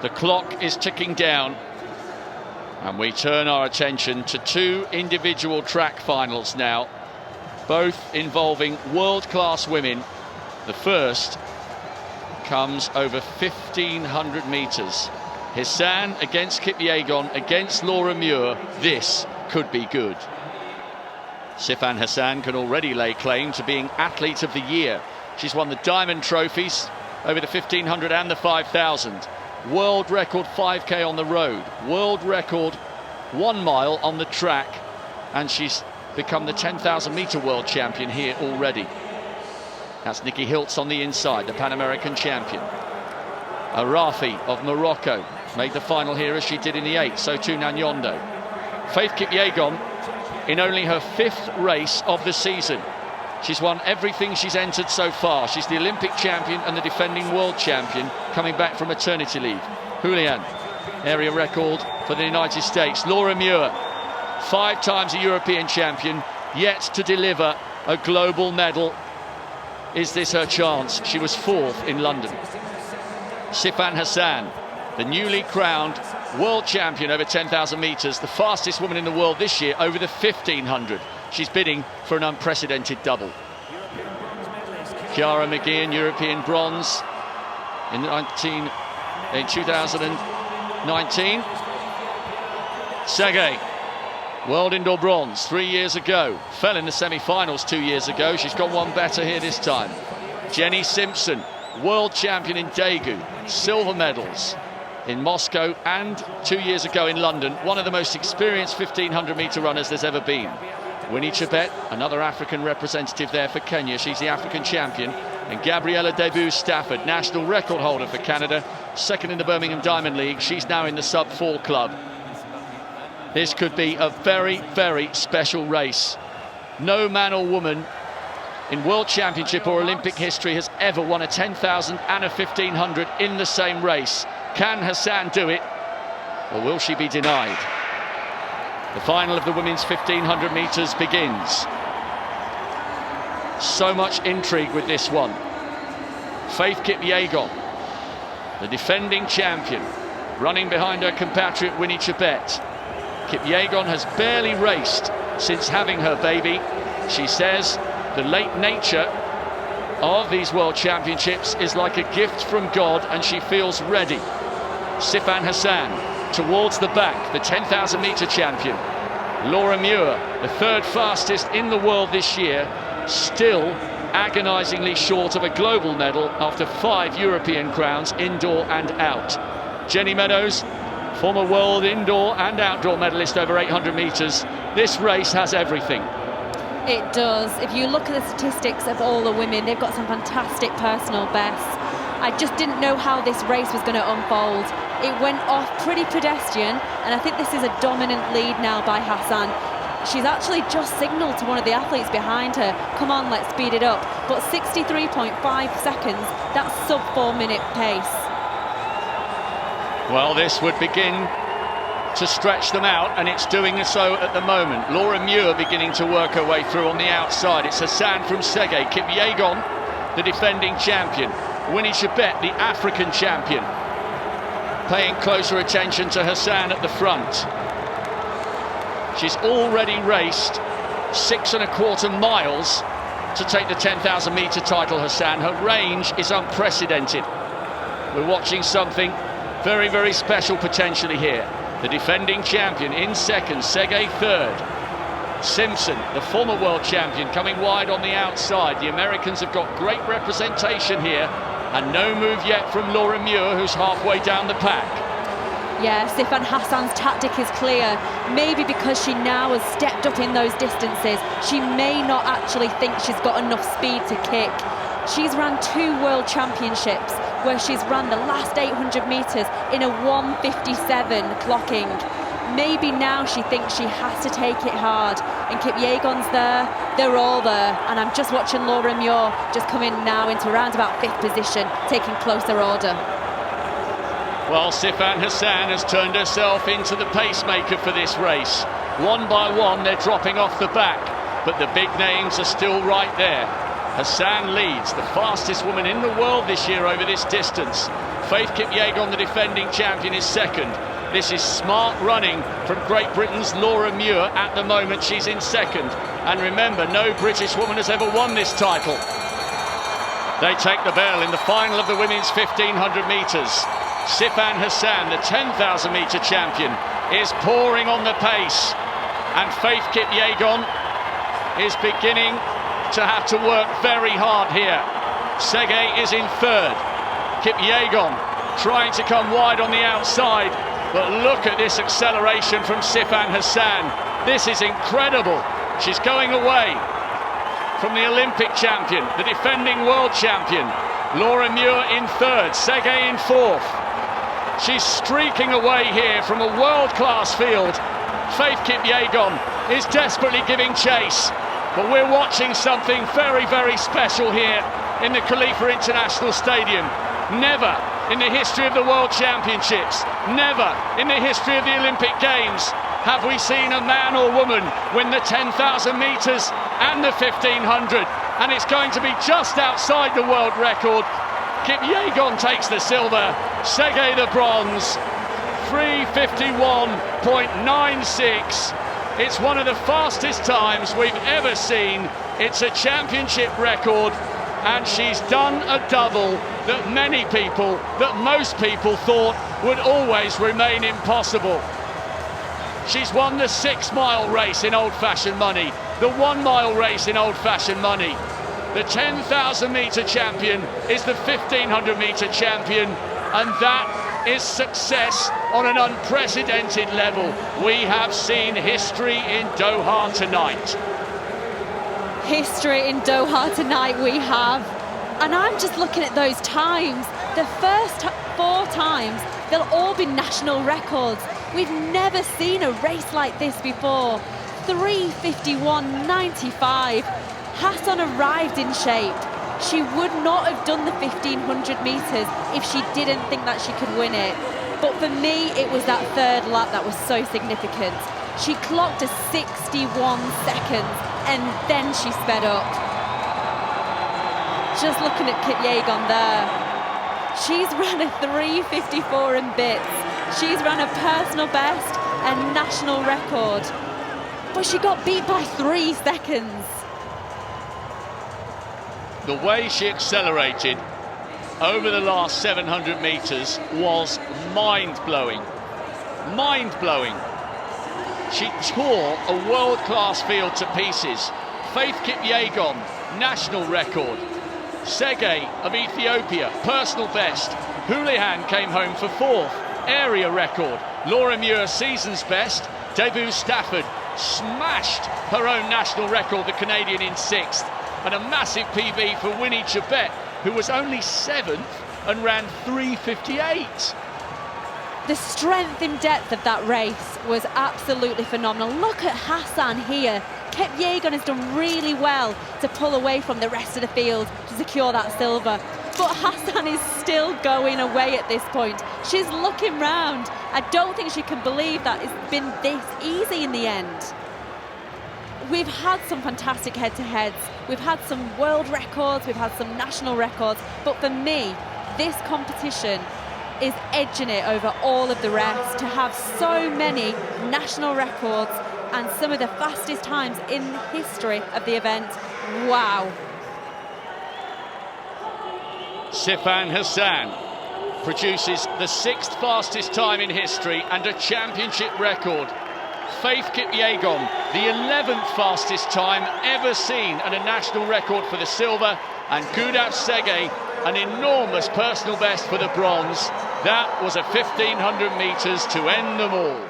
The clock is ticking down, and we turn our attention to two individual track finals now, both involving world-class women. The first comes over 1,500 metres. Hassan against Kipyegon, against Laura Muir. This could be good. Sifan Hassan can already lay claim to being Athlete of the Year. She's won the diamond trophies over the 1,500 and the 5,000. World record 5K on the road, world record 1 mile on the track, and she's become the 10,000 metre world champion here already. That's Nikki Hiltz on the inside, the Pan American champion. Arafi of Morocco made the final here as she did in the 8, so too Nanyondo. Faith Kipyegon in only her 5th race of the season. She's won everything she's entered so far. She's the Olympic champion and the defending world champion, coming back from maternity leave. Julian, area record for the United States. Laura Muir, 5 times a European champion, yet to deliver a global medal. Is this her chance? She was 4th in London. Sifan Hassan, the newly crowned world champion over 10,000 metres, the fastest woman in the world this year over the 1,500. She's bidding for an unprecedented double. Chiara McGeehan, European bronze in 2019. Sergei, world indoor bronze 3 years ago. Fell in the semi-finals 2 years ago. She's got one better here this time. Jenny Simpson, world champion in Daegu. Silver medals in Moscow and 2 years ago in London. One of the most experienced 1,500 metre runners there's ever been. Winnie Chebet, another African representative there for Kenya. She's the African champion. And Gabriella Debus-Stafford, national record holder for Canada, 2nd in the Birmingham Diamond League. She's now in the sub-4 club. This could be a very, very special race. No man or woman in World Championship or Olympic history has ever won a 10,000 and a 1,500 in the same race. Can Hassan do it, or will she be denied? The final of the women's 1,500 metres begins. So much intrigue with this one. Faith Kipyegon, the defending champion, running behind her compatriot Winnie Chebet. Kipyegon has barely raced since having her baby. She says the late nature of these World Championships is like a gift from God, and she feels ready. Sifan Hassan towards the back, the 10,000 metre champion. Laura Muir, the 3rd fastest in the world this year, still agonisingly short of a global medal after 5 European crowns, indoor and out. Jenny Meadows, former world indoor and outdoor medalist over 800 metres. This race has everything. It does. If you look at the statistics of all the women, they've got some fantastic personal bests. I just didn't know how this race was going to unfold. It went off pretty pedestrian, and I think this is a dominant lead now by Hassan. She's actually just signalled to one of the athletes behind her, come on, let's speed it up. But 63.5 seconds, that's sub-4 minute pace. Well, this would begin to stretch them out, and it's doing so at the moment. Laura Muir beginning to work her way through on the outside. It's Hassan from Sergei. Kipyegon, the defending champion. Winnie Chebet, the African champion, paying closer attention to Hassan at the front. She's already raced 6¼ miles to take the 10,000 metre title, Hassan. Her range is unprecedented. We're watching something very, very special potentially here. The defending champion in 2nd, Sergei 3rd. Simpson, the former world champion, coming wide on the outside. The Americans have got great representation here, and no move yet from Laura Muir, who's halfway down the pack. Yeah, Sifan Hassan's tactic is clear. Maybe because she now has stepped up in those distances, she may not actually think she's got enough speed to kick. She's ran 2 world championships where she's ran the last 800 metres in a 1:57 clocking. Maybe now she thinks she has to take it hard. And Kipyegon's there, they're all there. And I'm just watching Laura Muir just come in now into around about 5th position, taking closer order. Well, Sifan Hassan has turned herself into the pacemaker for this race. One by one, they're dropping off the back, but the big names are still right there. Hassan leads, the fastest woman in the world this year over this distance. Faith Kipyegon, the defending champion, is second. This is smart running from Great Britain's Laura Muir. At the moment, she's in second. And remember, no British woman has ever won this title. They take the bell in the final of the women's 1500 metres. Sifan Hassan, the 10,000 metre champion, is pouring on the pace. And Faith Kipyegon is beginning to have to work very hard here. Sege is in third. Kipyegon trying to come wide on the outside. But look at this acceleration from Sifan Hassan. This is incredible. She's going away from the Olympic champion, the defending world champion. Laura Muir in third, Sege in fourth. She's streaking away here from a world-class field. Faith Kipyegon is desperately giving chase. But we're watching something very, very special here in the Khalifa International Stadium. Never in the history of the World Championships, never in the history of the Olympic Games have we seen a man or woman win the 10,000 metres and the 1500. And it's going to be just outside the world record. Kipyegon takes the silver, Sege the bronze, 3:51.96. It's one of the fastest times we've ever seen. It's a championship record, and she's done a double that many people, that most people thought would always remain impossible. She's won the 6-mile race in old-fashioned money, the 1-mile race in old-fashioned money. The 10,000 metre champion is the 1500 metre champion, and that is success on an unprecedented level. We have seen history in Doha tonight. History in Doha tonight we have. And I'm just looking at those times. The first 4 times, they'll all be national records. We've never seen a race like this before. 3:51.95. Hassan arrived in shape. She would not have done the 1500 metres if she didn't think that she could win it. But for me, it was that third lap that was so significant. She clocked a 61 seconds and then she sped up. Just looking at Kipyegon there. She's ran a 3:54 and bits. She's ran a personal best and national record. But she got beat by 3 seconds. The way she accelerated over the last 700 metres was mind-blowing. Mind-blowing. She tore a world-class field to pieces. Faith Kipyegon, national record. Sege of Ethiopia, personal best. Houlihan came home for 4th, area record. Laura Muir, season's best. Debut Stafford smashed her own national record, the Canadian, in 6th. And a massive PB for Winnie Chebet, who was only 7th and ran 3:58. The strength and depth of that race was absolutely phenomenal. Look at Hassan here. Kipyegon has done really well to pull away from the rest of the field to secure that silver. But Hassan is still going away at this point. She's looking round. I don't think she can believe that it's been this easy in the end. We've had some fantastic head-to-heads. We've had some world records, we've had some national records. But for me, this competition is edging it over all of the rest. To have so many national records and some of the fastest times in the history of the event, wow. Sifan Hassan produces the 6th fastest time in history and a championship record. Faith Kipyegon, the 11th fastest time ever seen and a national record for the silver, and Gudaf Sege, an enormous personal best for the bronze. That was a 1500 metres to end them all.